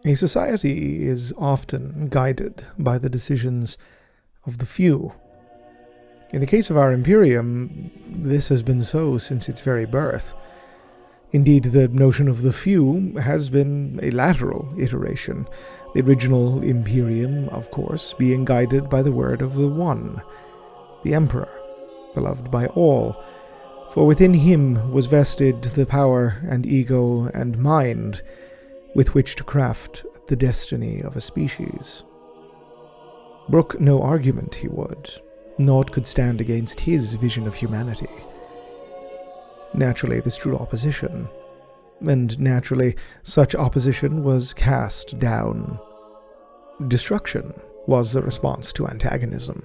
A society is often guided by the decisions of the few. In the case of our Imperium, this has been so since its very birth. Indeed, the notion of the few has been a lateral iteration, the original Imperium, of course, being guided by the word of the One, the Emperor, beloved by all, for within him was vested the power and ego and mind with which to craft the destiny of a species. Brook no argument he would, naught could stand against his vision of humanity. Naturally this drew opposition, and naturally such opposition was cast down. Destruction was the response to antagonism.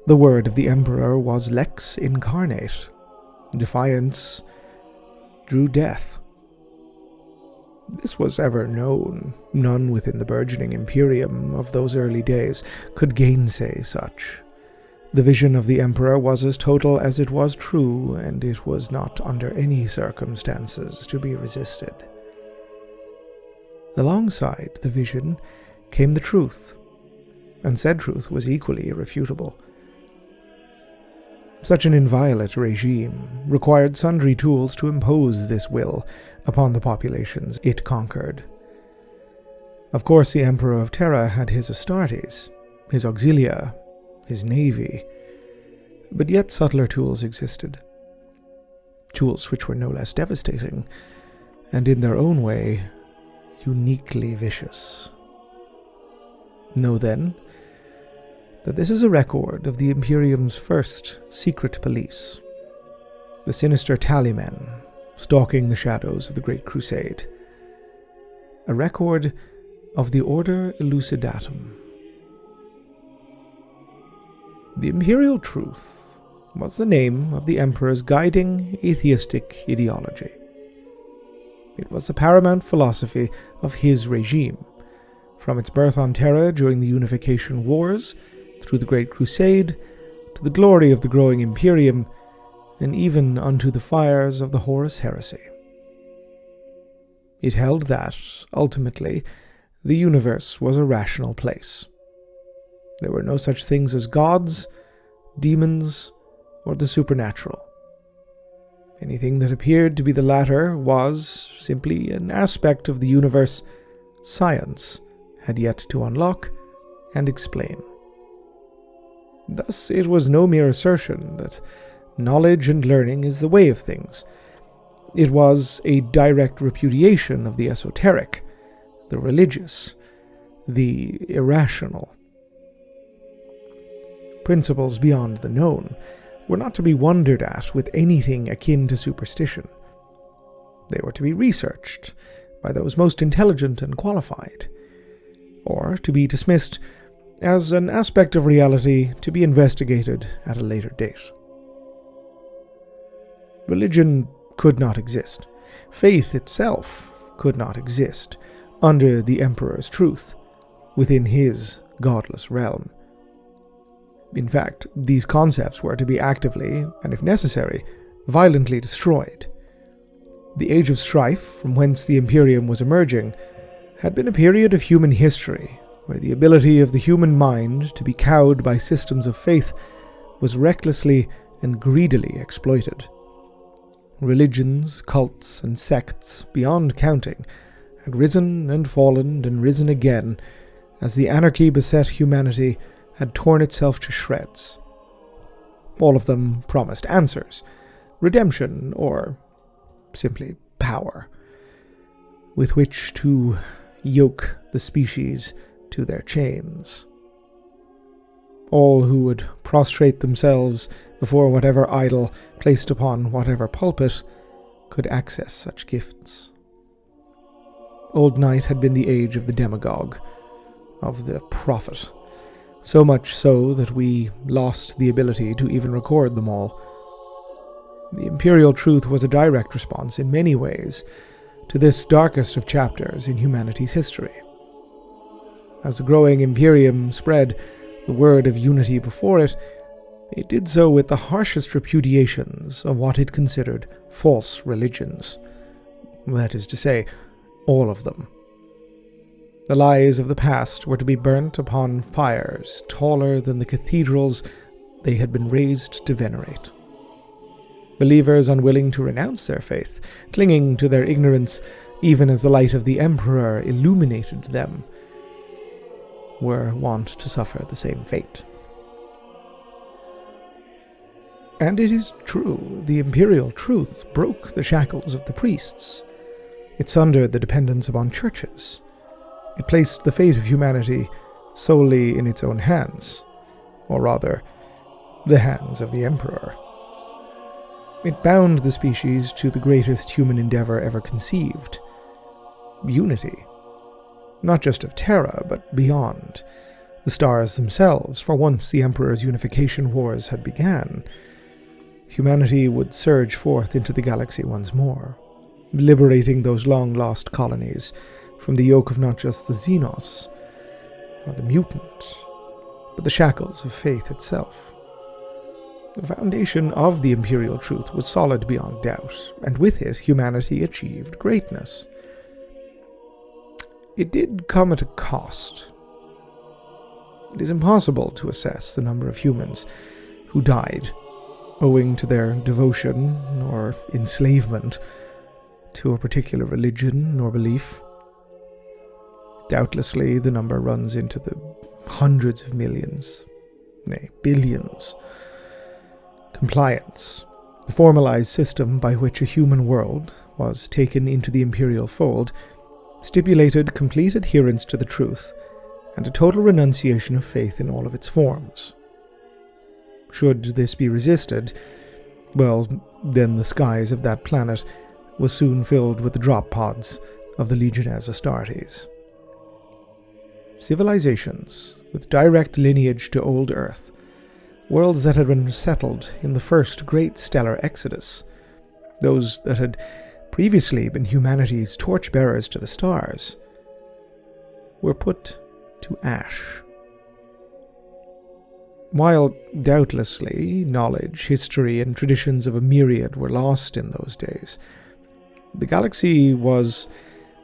The word of the Emperor was lex incarnate. Defiance drew death. This was ever known. None within the burgeoning Imperium of those early days could gainsay such. The vision of the Emperor was as total as it was true, and it was not under any circumstances to be resisted. Alongside the vision came the truth, and said truth was equally irrefutable. Such an inviolate regime required sundry tools to impose this will upon the populations it conquered. Of course, the Emperor of Terra had his Astartes, his Auxilia, his navy, but yet subtler tools existed. Tools which were no less devastating, and in their own way, uniquely vicious. Know then, that this is a record of the Imperium's first secret police, the sinister Tallymen stalking the shadows of the Great Crusade, a record of the Order Elucidatum. The Imperial Truth was the name of the Emperor's guiding atheistic ideology. It was the paramount philosophy of his regime, from its birth on Terra during the Unification Wars, through the Great Crusade, to the glory of the growing Imperium, and even unto the fires of the Horus Heresy. It held that, ultimately, the universe was a rational place. There were no such things as gods, demons, or the supernatural. Anything that appeared to be the latter was simply an aspect of the universe science had yet to unlock and explain. Thus, it was no mere assertion that knowledge and learning is the way of things. It was a direct repudiation of the esoteric, the religious, the irrational. Principles beyond the known were not to be wondered at with anything akin to superstition. They were to be researched by those most intelligent and qualified, or to be dismissed as an aspect of reality to be investigated at a later date. Religion could not exist. Faith itself could not exist under the Emperor's truth, within his godless realm. In fact, these concepts were to be actively, and if necessary, violently destroyed. The Age of Strife, from whence the Imperium was emerging, had been a period of human history where the ability of the human mind to be cowed by systems of faith was recklessly and greedily exploited. Religions, cults, and sects beyond counting had risen and fallen and risen again as the anarchy beset humanity had torn itself to shreds. All of them promised answers, redemption, or simply power, with which to yoke the species to their chains. All who would prostrate themselves before whatever idol placed upon whatever pulpit could access such gifts. Old Night had been the age of the demagogue, of the prophet, so much so that we lost the ability to even record them all. The Imperial Truth was a direct response in many ways to this darkest of chapters in humanity's history. As the growing Imperium spread, the word of unity before it, it did so with the harshest repudiations of what it considered false religions. That is to say, all of them. The lies of the past were to be burnt upon fires taller than the cathedrals they had been raised to venerate. Believers unwilling to renounce their faith, clinging to their ignorance even as the light of the Emperor illuminated them, were wont to suffer the same fate. And it is true, the Imperial Truth broke the shackles of the priests. It sundered the dependence upon churches. It placed the fate of humanity solely in its own hands, or rather, the hands of the Emperor. It bound the species to the greatest human endeavor ever conceived: unity. Not just of Terra, but beyond. The stars themselves, for once the Emperor's unification wars had begun, humanity would surge forth into the galaxy once more, liberating those long-lost colonies from the yoke of not just the Xenos, or the mutant, but the shackles of faith itself. The foundation of the Imperial Truth was solid beyond doubt, and with it humanity achieved greatness. It did come at a cost. It is impossible to assess the number of humans who died owing to their devotion or enslavement to a particular religion or belief. Doubtlessly, the number runs into the hundreds of millions, nay, billions. Compliance, the formalized system by which a human world was taken into the imperial fold, stipulated complete adherence to the truth and a total renunciation of faith in all of its forms. Should this be resisted, well, then the skies of that planet were soon filled with the drop pods of the Legionnaires Astartes. Civilizations with direct lineage to old Earth, worlds that had been settled in the first great stellar exodus, those that had previously been humanity's torchbearers to the stars, were put to ash. While doubtlessly knowledge, history, and traditions of a myriad were lost in those days, the galaxy was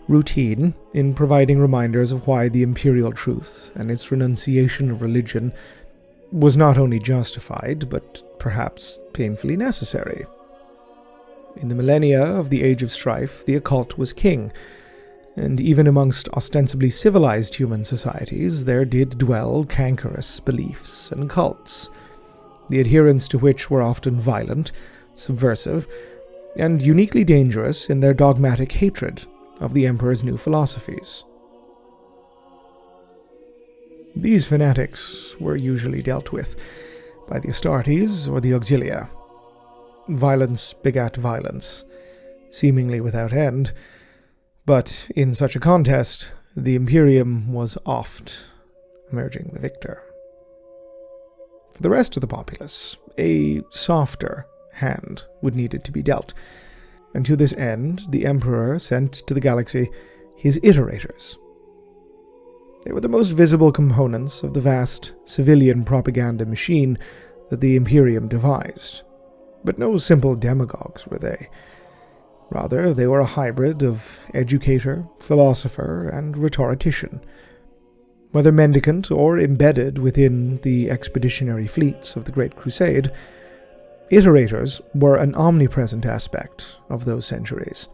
routine in providing reminders of why the Imperial Truth and its renunciation of religion was not only justified, but perhaps painfully necessary. In the millennia of the Age of Strife, the occult was king, and even amongst ostensibly civilized human societies there did dwell cankerous beliefs and cults, the adherents to which were often violent, subversive, and uniquely dangerous in their dogmatic hatred of the Emperor's new philosophies. These fanatics were usually dealt with by the Astartes or the Auxilia. Violence begat violence, seemingly without end, but in such a contest, the Imperium was oft emerging the victor. For the rest of the populace, a softer hand would need to be dealt, and to this end, the Emperor sent to the galaxy his iterators. They were the most visible components of the vast civilian propaganda machine that the Imperium devised, but no simple demagogues were they. Rather, they were a hybrid of educator, philosopher, and rhetorician. Whether mendicant or embedded within the expeditionary fleets of the Great Crusade, iterators were an omnipresent aspect of those centuries,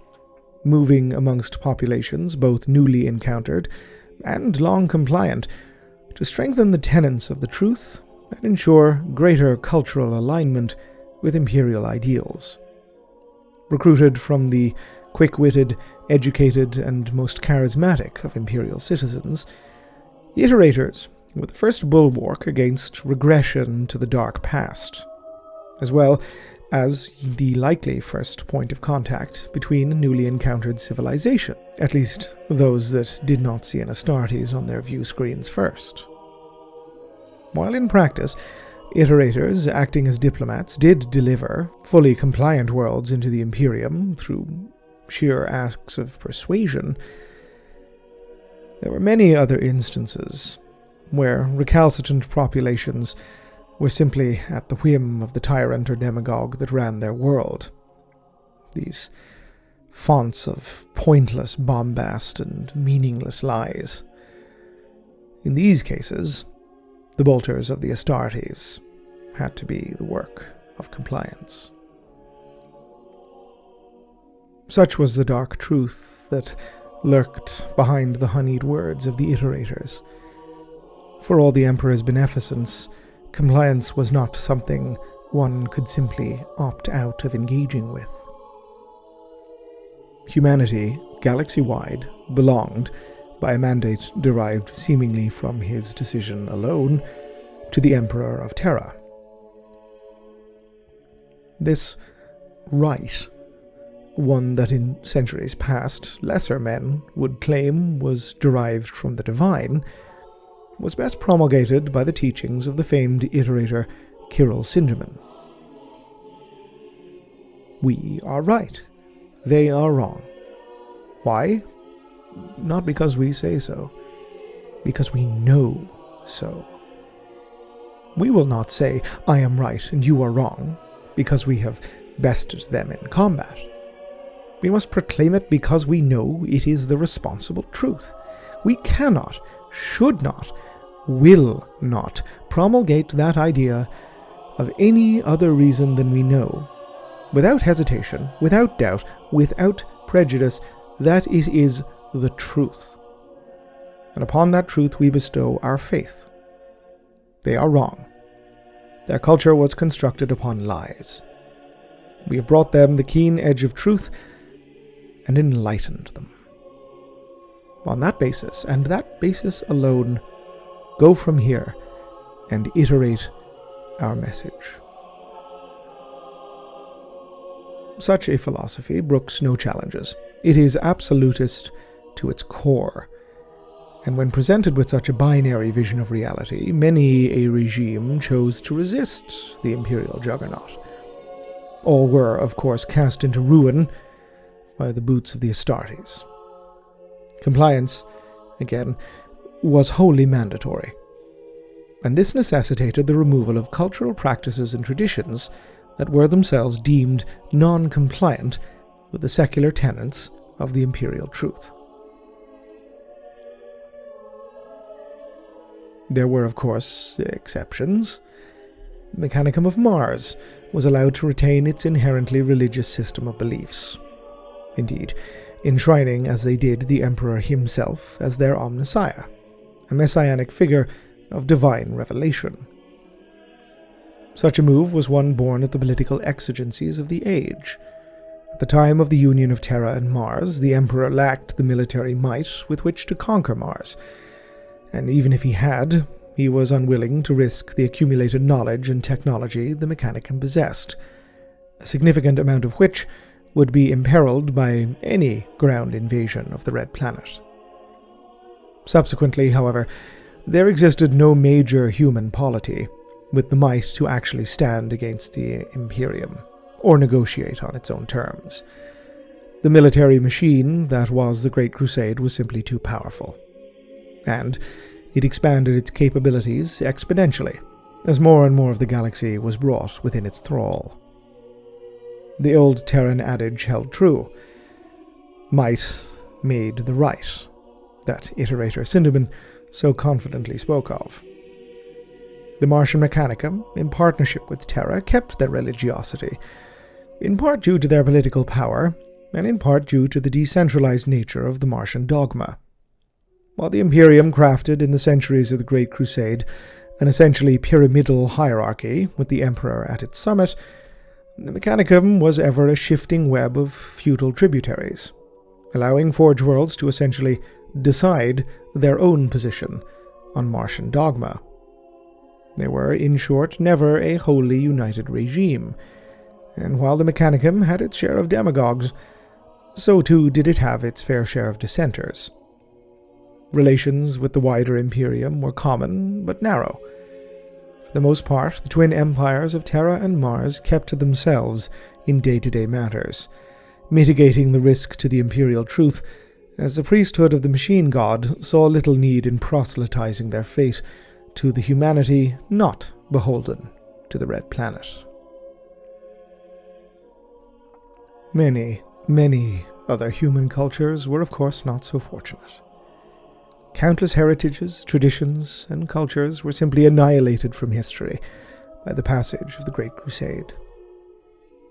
moving amongst populations both newly encountered and long compliant to strengthen the tenets of the truth and ensure greater cultural alignment with imperial ideals. Recruited from the quick-witted, educated, and most charismatic of imperial citizens, the iterators were the first bulwark against regression to the dark past, as well as the likely first point of contact between newly encountered civilization, at least those that did not see an Astartes on their view screens first. While in practice, iterators, acting as diplomats, did deliver fully compliant worlds into the Imperium through sheer acts of persuasion. There were many other instances where recalcitrant populations were simply at the whim of the tyrant or demagogue that ran their world. These fonts of pointless bombast and meaningless lies. In these cases, the bolters of the Astartes had to be the work of compliance. Such was the dark truth that lurked behind the honeyed words of the iterators. For all the Emperor's beneficence, compliance was not something one could simply opt out of engaging with. Humanity, galaxy-wide, belonged, by a mandate derived seemingly from his decision alone, to the Emperor of Terra. This right, one that in centuries past lesser men would claim was derived from the divine, was best promulgated by the teachings of the famed iterator Kirill Sinderman. We are right. They are wrong. Why? Not because we say so. Because we know so. We will not say, I am right and you are wrong, because we have bested them in combat. We must proclaim it because we know it is the responsible truth. We cannot, should not, will not promulgate that idea of any other reason than we know, without hesitation, without doubt, without prejudice, that it is the truth. And upon that truth we bestow our faith. They are wrong. Their culture was constructed upon lies. We have brought them the keen edge of truth and enlightened them. On that basis, and that basis alone, go from here and iterate our message. Such a philosophy brooks no challenges. It is absolutist to its core, and when presented with such a binary vision of reality, many a regime chose to resist the imperial juggernaut. All were, of course, cast into ruin by the boots of the Astartes. Compliance, again, was wholly mandatory, and this necessitated the removal of cultural practices and traditions that were themselves deemed non-compliant with the secular tenets of the Imperial Truth. There were, of course, exceptions. The Mechanicum of Mars was allowed to retain its inherently religious system of beliefs. Indeed, enshrining as they did the Emperor himself as their omnissiah, a messianic figure of divine revelation. Such a move was one born of the political exigencies of the age. At the time of the union of Terra and Mars, the Emperor lacked the military might with which to conquer Mars, and even if he had, he was unwilling to risk the accumulated knowledge and technology the Mechanicum possessed, a significant amount of which would be imperiled by any ground invasion of the Red Planet. Subsequently, however, there existed no major human polity with the might to actually stand against the Imperium, or negotiate on its own terms. The military machine that was the Great Crusade was simply too powerful, and it expanded its capabilities exponentially as more and more of the galaxy was brought within its thrall. The old Terran adage held true. Might made the right, that iterator Sinderman so confidently spoke of. The Martian Mechanicum, in partnership with Terra, kept their religiosity, in part due to their political power, and in part due to the decentralized nature of the Martian dogma. While the Imperium crafted in the centuries of the Great Crusade an essentially pyramidal hierarchy with the Emperor at its summit, the Mechanicum was ever a shifting web of feudal tributaries, allowing Forge Worlds to essentially decide their own position on Martian dogma. They were, in short, never a wholly united regime, and while the Mechanicum had its share of demagogues, so too did it have its fair share of dissenters. Relations with the wider Imperium were common but narrow. For the most part, the twin empires of Terra and Mars kept to themselves in day-to-day matters, mitigating the risk to the Imperial Truth as the priesthood of the machine god saw little need in proselytizing their fate to the humanity not beholden to the Red Planet. Many, many other human cultures were of course not so fortunate. Countless heritages, traditions, and cultures were simply annihilated from history by the passage of the Great Crusade.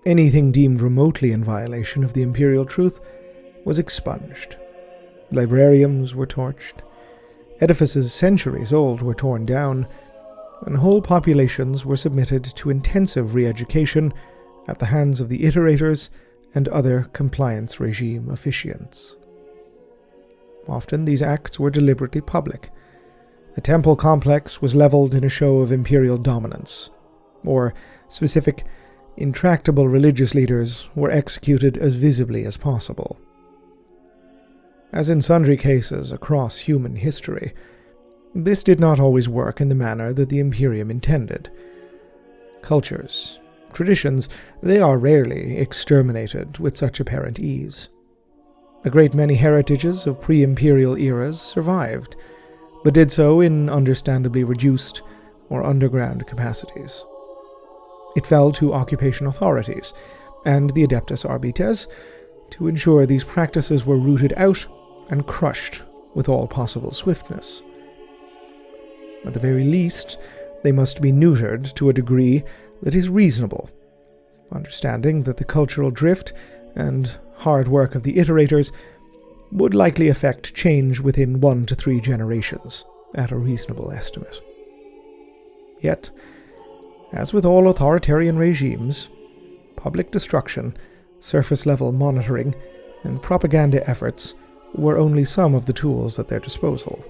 Anything deemed remotely in violation of the Imperial Truth was expunged. Librariums were torched, edifices centuries old were torn down, and whole populations were submitted to intensive re-education at the hands of the iterators and other compliance regime officiants. Often these acts were deliberately public. A temple complex was leveled in a show of imperial dominance, or specific, intractable religious leaders were executed as visibly as possible. As in sundry cases across human history, this did not always work in the manner that the Imperium intended. Cultures, traditions, they are rarely exterminated with such apparent ease. A great many heritages of pre-imperial eras survived, but did so in understandably reduced or underground capacities. It fell to occupation authorities and the Adeptus Arbites to ensure these practices were rooted out and crushed with all possible swiftness. At the very least, they must be neutered to a degree that is reasonable, understanding that the cultural drift and hard work of the iterators would likely affect change within 1 to 3 generations, at a reasonable estimate. Yet, as with all authoritarian regimes, public destruction, surface-level monitoring, and propaganda efforts were only some of the tools at their disposal.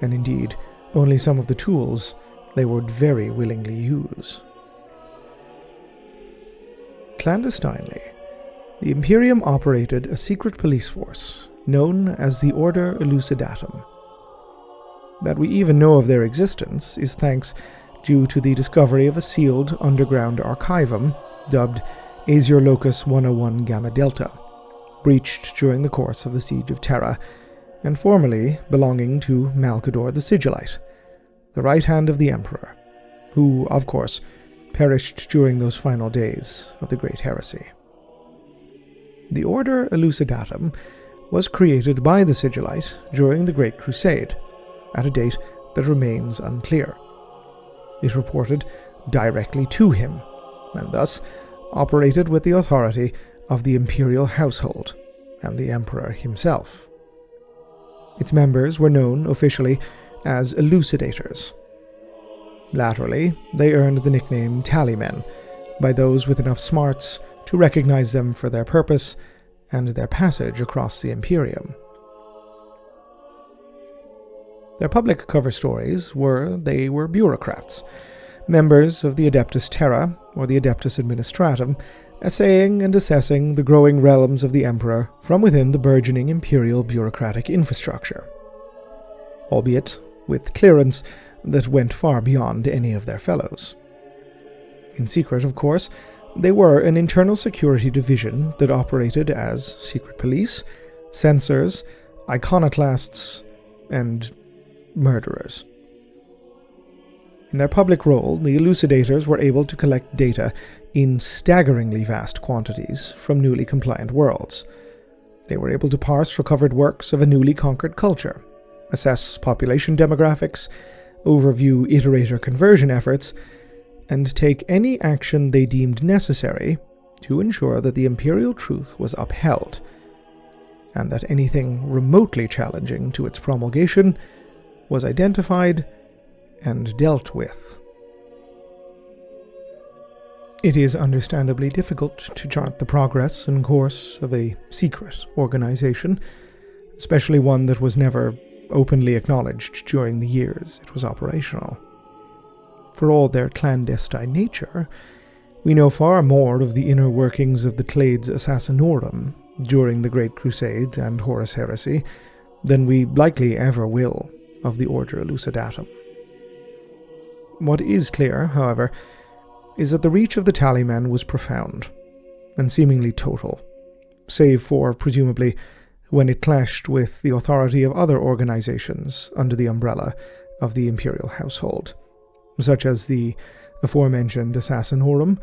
And indeed, only some of the tools they would very willingly use. Clandestinely, the Imperium operated a secret police force known as the Order Elucidatum. That we even know of their existence is thanks due to the discovery of a sealed underground archivum dubbed Azure Locus 101 Gamma Delta, breached during the course of the Siege of Terra, and formerly belonging to Malcador the Sigilite, the right hand of the Emperor, who, of course, perished during those final days of the Great Heresy. The Order Elucidatum was created by the Sigilite during the Great Crusade, at a date that remains unclear. It reported directly to him, and thus operated with the authority of the imperial household and the Emperor himself. Its members were known officially as elucidators. Laterally, they earned the nickname Tallymen by those with enough smarts to recognize them for their purpose and their passage across the Imperium. Their public cover stories were they were bureaucrats, members of the Adeptus Terra or the Adeptus Administratum, assaying and assessing the growing realms of the Emperor from within the burgeoning imperial bureaucratic infrastructure, albeit with clearance that went far beyond any of their fellows. In secret, of course, they were an internal security division that operated as secret police, censors, iconoclasts, and murderers. In their public role, the elucidators were able to collect data in staggeringly vast quantities from newly compliant worlds. They were able to parse recovered works of a newly conquered culture, assess population demographics, overview iterator conversion efforts, and take any action they deemed necessary to ensure that the Imperial Truth was upheld, and that anything remotely challenging to its promulgation was identified and dealt with. It is understandably difficult to chart the progress and course of a secret organization, especially one that was never openly acknowledged during the years it was operational. For all their clandestine nature, we know far more of the inner workings of the Clades Assassinorum during the Great Crusade and Horus Heresy than we likely ever will of the Order Elucidatum. What is clear, however, is that the reach of the Tallymen was profound, and seemingly total, save for, presumably, when it clashed with the authority of other organizations under the umbrella of the imperial household, such as the aforementioned Assassinorum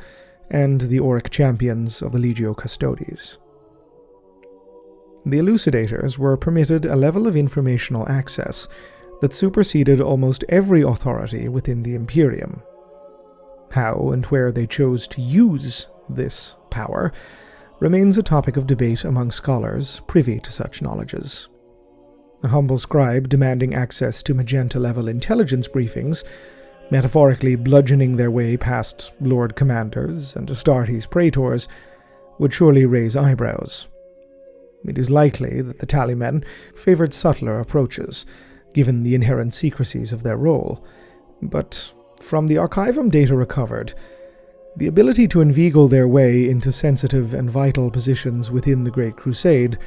and the Auric champions of the Legio Custodes. The Elucidators were permitted a level of informational access that superseded almost every authority within the Imperium. How and where they chose to use this power remains a topic of debate among scholars privy to such knowledges. A humble scribe demanding access to magenta-level intelligence briefings, metaphorically bludgeoning their way past Lord Commanders and Astartes Praetors, would surely raise eyebrows. It is likely that the tallymen favored subtler approaches, given the inherent secrecies of their role, but from the Archivum data recovered, the ability to inveigle their way into sensitive and vital positions within the Great Crusade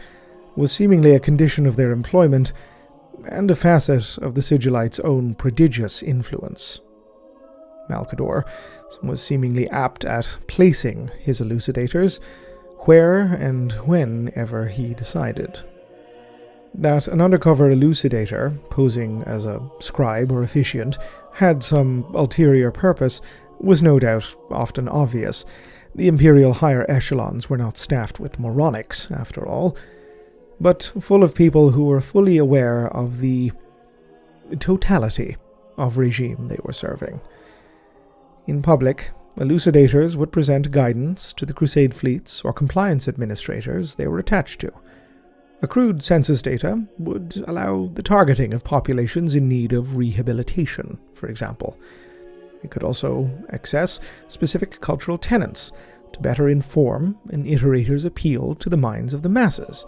was seemingly a condition of their employment and a facet of the Sigilite's own prodigious influence. Malcador was seemingly apt at placing his elucidators where and whenever he decided. That an undercover elucidator, posing as a scribe or officiant, had some ulterior purpose was no doubt often obvious. The imperial higher echelons were not staffed with moronics, after all, but full of people who were fully aware of the totality of regime they were serving. In public, elucidators would present guidance to the crusade fleets or compliance administrators they were attached to. Accrued census data would allow the targeting of populations in need of rehabilitation, for example. It could also access specific cultural tenets to better inform an iterator's appeal to the minds of the masses,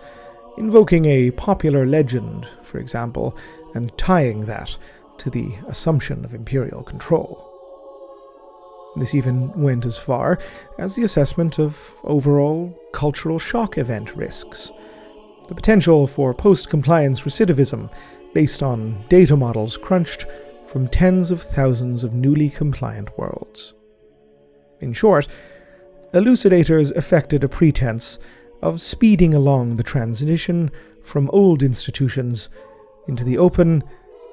invoking a popular legend, for example, and tying that to the assumption of imperial control. This even went as far as the assessment of overall cultural shock event risks, the potential for post-compliance recidivism based on data models crunched from tens of thousands of newly compliant worlds. In short, elucidators effected a pretense of speeding along the transition from old institutions into the open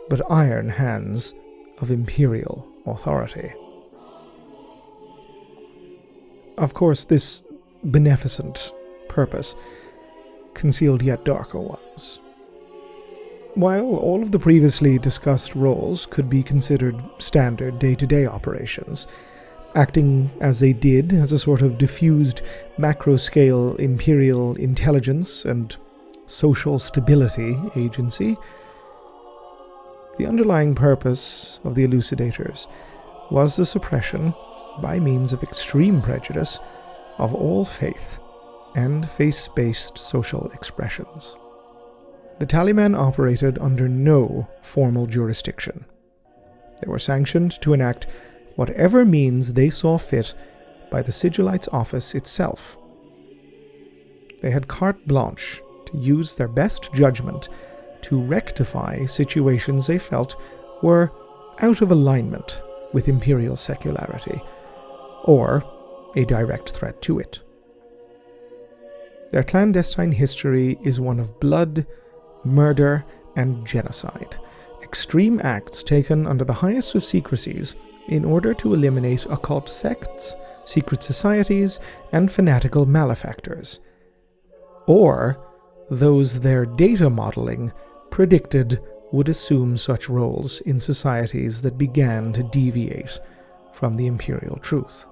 but iron hands of imperial authority. Of course, this beneficent purpose concealed yet darker ones. While all of the previously discussed roles could be considered standard day-to-day operations, acting as they did as a sort of diffused macro-scale imperial intelligence and social stability agency, the underlying purpose of the elucidators was the suppression, by means of extreme prejudice, of all faith and face-based social expressions. The tallymen operated under no formal jurisdiction. They were sanctioned to enact whatever means they saw fit by the Sigilite's office itself. They had carte blanche to use their best judgment to rectify situations they felt were out of alignment with imperial secularity, or a direct threat to it. Their clandestine history is one of blood, murder, and genocide, extreme acts taken under the highest of secrecies in order to eliminate occult sects, secret societies, and fanatical malefactors, or those their data modeling predicted would assume such roles in societies that began to deviate from the Imperial Truth.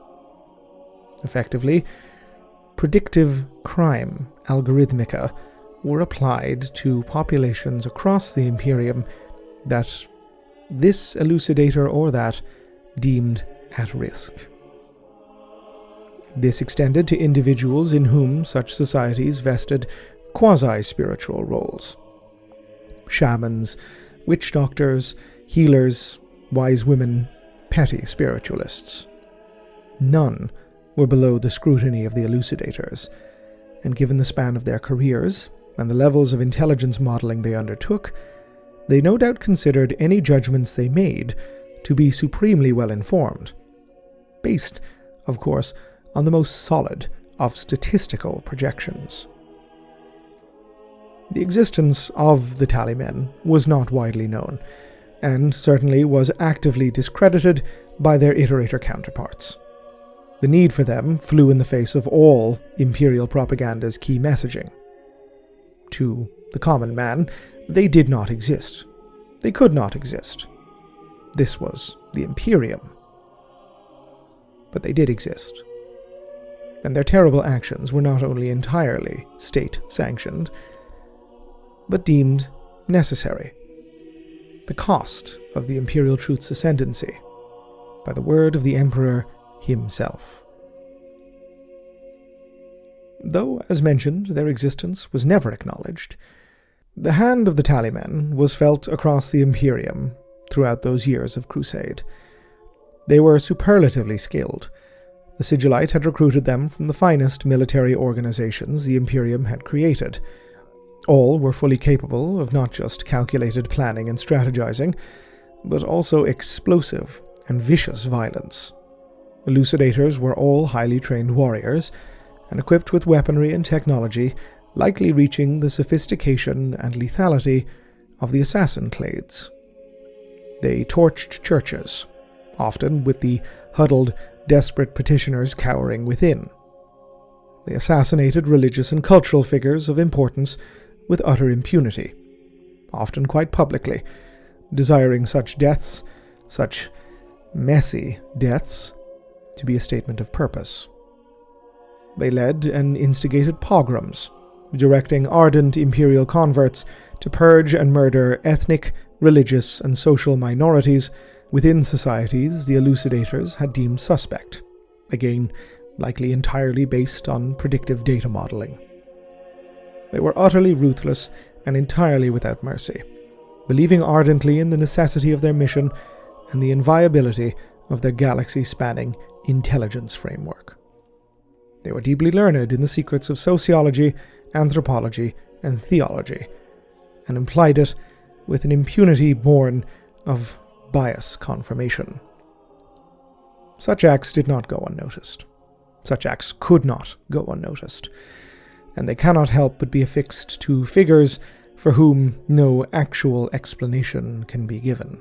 Effectively, predictive crime algorithmica were applied to populations across the Imperium that this elucidator or that deemed at risk. This extended to individuals in whom such societies vested quasi-spiritual roles. Shamans, witch doctors, healers, wise women, petty spiritualists. None were below the scrutiny of the elucidators, and given the span of their careers and the levels of intelligence modeling they undertook, they no doubt considered any judgments they made to be supremely well informed, based, of course, on the most solid of statistical projections. The existence of the Tallymen was not widely known, and certainly was actively discredited by their iterator counterparts. The need for them flew in the face of all Imperial propaganda's key messaging. To the common man, they did not exist. They could not exist. This was the Imperium. But they did exist. And their terrible actions were not only entirely state-sanctioned, but deemed necessary. The cost of the Imperial Truth's ascendancy, by the word of the Emperor himself. Though, as mentioned, their existence was never acknowledged, the hand of the Tallymen was felt across the Imperium throughout those years of crusade. They were superlatively skilled. The Sigilite had recruited them from the finest military organizations the Imperium had created. All were fully capable of not just calculated planning and strategizing, but also explosive and vicious violence. Elucidators were all highly trained warriors, and equipped with weaponry and technology likely reaching the sophistication and lethality of the assassin clades. They torched churches, often with the huddled, desperate petitioners cowering within. They assassinated religious and cultural figures of importance with utter impunity, often quite publicly, desiring such deaths, such messy deaths, to be a statement of purpose. They led and instigated pogroms, directing ardent imperial converts to purge and murder ethnic, religious, and social minorities within societies the elucidators had deemed suspect, again, likely entirely based on predictive data modeling. They were utterly ruthless and entirely without mercy, believing ardently in the necessity of their mission and the inviolability of their galaxy-spanning intelligence framework. They were deeply learned in the secrets of sociology, anthropology, and theology, and implied it with an impunity born of bias confirmation. Such acts did not go unnoticed. Such acts could not go unnoticed, and they cannot help but be affixed to figures for whom no actual explanation can be given.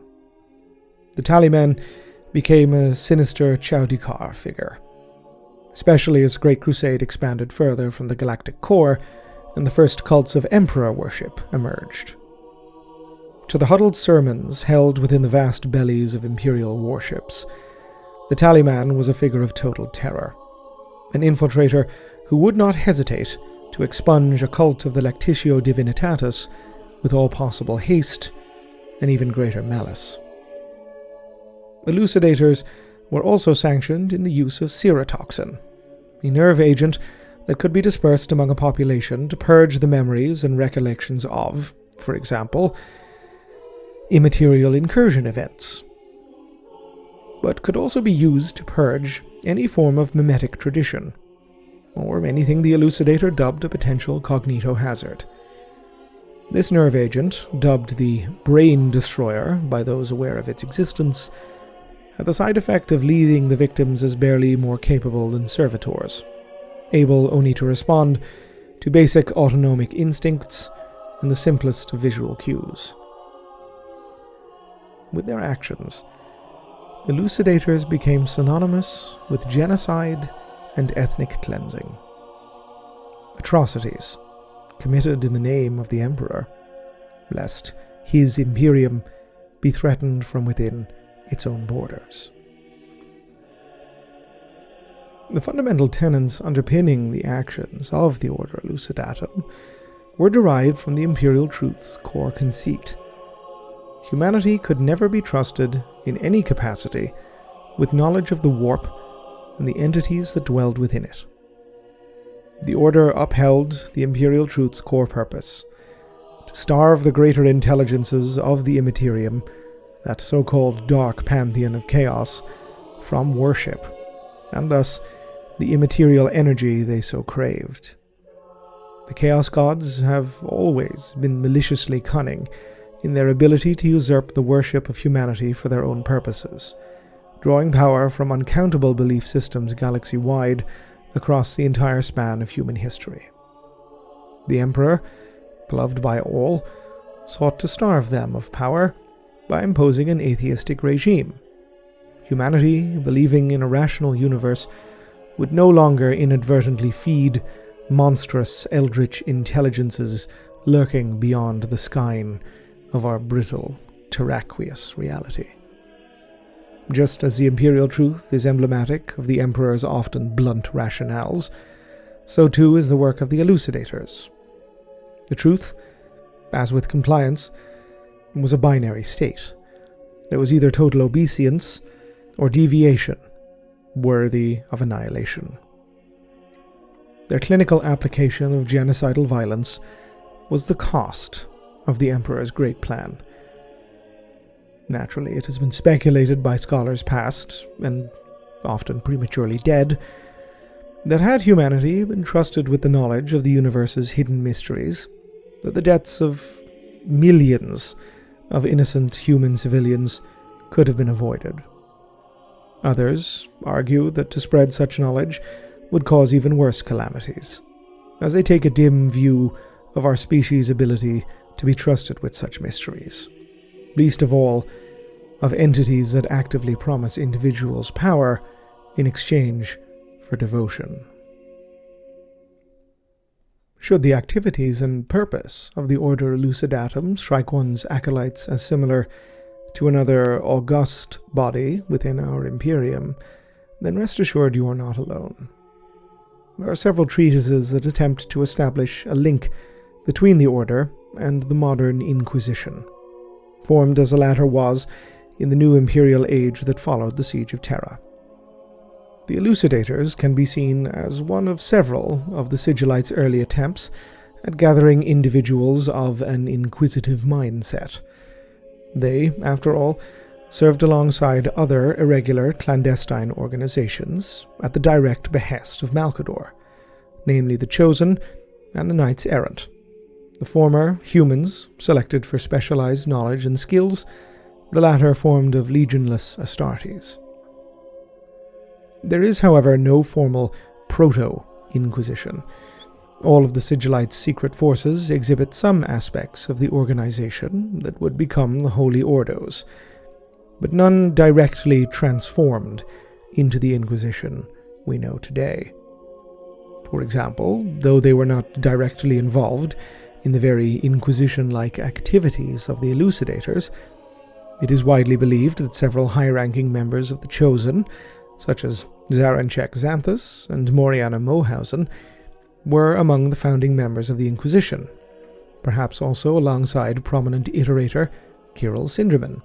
The Tallymen became a sinister Chowdikar figure, especially as the Great Crusade expanded further from the galactic core and the first cults of emperor worship emerged. To the huddled sermons held within the vast bellies of imperial warships, the Tallyman was a figure of total terror, an infiltrator who would not hesitate to expunge a cult of the Lactitio Divinitatis with all possible haste and even greater malice. Elucidators were also sanctioned in the use of serotoxin, a nerve agent that could be dispersed among a population to purge the memories and recollections of, for example, immaterial incursion events, but could also be used to purge any form of mimetic tradition, or anything the elucidator dubbed a potential cognito hazard. This nerve agent, dubbed the Brain Destroyer by those aware of its existence, had the side effect of leaving the victims as barely more capable than servitors, able only to respond to basic autonomic instincts and the simplest of visual cues. With their actions, elucidators became synonymous with genocide and ethnic cleansing. Atrocities committed in the name of the Emperor, lest his Imperium be threatened from within its own borders. The fundamental tenets underpinning the actions of the Order Elucidatum were derived from the Imperial Truth's core conceit. Humanity could never be trusted in any capacity with knowledge of the warp and the entities that dwelled within it. The Order upheld the Imperial Truth's core purpose, to starve the greater intelligences of the Immaterium, that so-called dark pantheon of chaos, from worship, and thus the immaterial energy they so craved. The Chaos Gods have always been maliciously cunning in their ability to usurp the worship of humanity for their own purposes, drawing power from uncountable belief systems galaxy-wide across the entire span of human history. The Emperor, beloved by all, sought to starve them of power by imposing an atheistic regime. Humanity, believing in a rational universe, would no longer inadvertently feed monstrous eldritch intelligences lurking beyond the skyne of our brittle, terraqueous reality. Just as the Imperial Truth is emblematic of the Emperor's often blunt rationales, so too is the work of the Elucidators. The truth, as with compliance, was a binary state. There was either total obeisance or deviation, worthy of annihilation. Their clinical application of genocidal violence was the cost of the Emperor's great plan. Naturally, it has been speculated by scholars past, and often prematurely dead, that had humanity been trusted with the knowledge of the universe's hidden mysteries, that the deaths of millions of innocent human civilians could have been avoided. Others argue that to spread such knowledge would cause even worse calamities, as they take a dim view of our species' ability to be trusted with such mysteries, least of all of entities that actively promise individuals power in exchange for devotion. Should the activities and purpose of the Order Elucidatum strike one's acolytes as similar to another august body within our Imperium, then rest assured you are not alone. There are several treatises that attempt to establish a link between the Order and the modern Inquisition, formed as the latter was in the new imperial age that followed the Siege of Terra. The Elucidators can be seen as one of several of the Sigilite's early attempts at gathering individuals of an inquisitive mindset. They, after all, served alongside other irregular clandestine organizations at the direct behest of Malcador, namely the Chosen and the Knights Errant. The former, humans, selected for specialized knowledge and skills, the latter formed of legionless Astartes. There is, however, no formal proto-Inquisition. All of the Sigilite's secret forces exhibit some aspects of the organization that would become the Holy Ordos, but none directly transformed into the Inquisition we know today. For example, though they were not directly involved in the very Inquisition-like activities of the Elucidators, it is widely believed that several high-ranking members of the Chosen, such as Zaranchek Xanthus and Moriana Mohausen, were among the founding members of the Inquisition, perhaps also alongside prominent iterator Kirill Sinderman,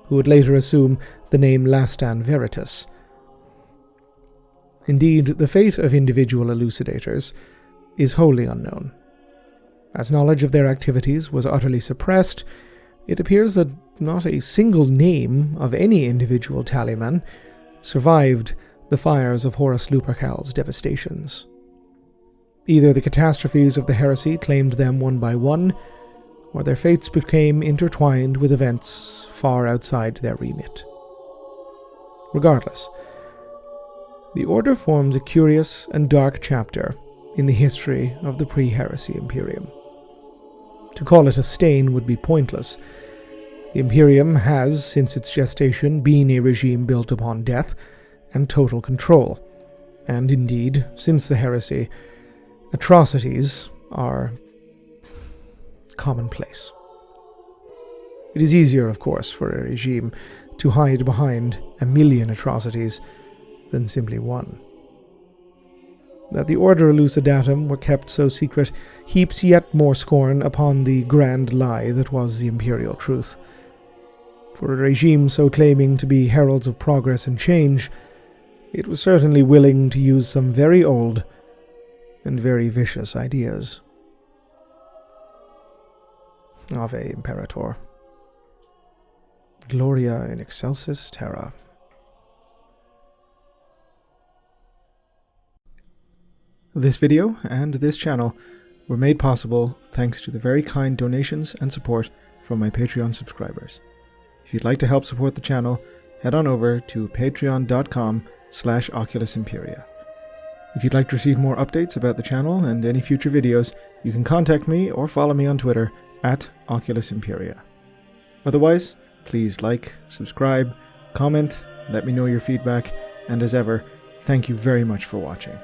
who would later assume the name Lastan Veritas. Indeed, the fate of individual elucidators is wholly unknown. As knowledge of their activities was utterly suppressed, it appears that not a single name of any individual tallyman survived the fires of Horus Lupercal's devastations. Either the catastrophes of the heresy claimed them one by one, or their fates became intertwined with events far outside their remit. Regardless, the Order forms a curious and dark chapter in the history of the pre-heresy Imperium. To call it a stain would be pointless. The Imperium has, since its gestation, been a regime built upon death and total control, and indeed, since the heresy, atrocities are commonplace. It is easier, of course, for a regime to hide behind 1,000,000 atrocities than simply one. That the Order Elucidatum were kept so secret heaps yet more scorn upon the grand lie that was the Imperial Truth. For a regime so claiming to be heralds of progress and change, it was certainly willing to use some very old and very vicious ideas. Ave Imperator. Gloria in excelsis terra. This video and this channel were made possible thanks to the very kind donations and support from my Patreon subscribers. If you'd like to help support the channel, head on over to patreon.com/Oculus Imperia. If you'd like to receive more updates about the channel and any future videos, you can contact me or follow me on Twitter at Oculus Imperia. Otherwise, please like, subscribe, comment, let me know your feedback, and as ever, thank you very much for watching.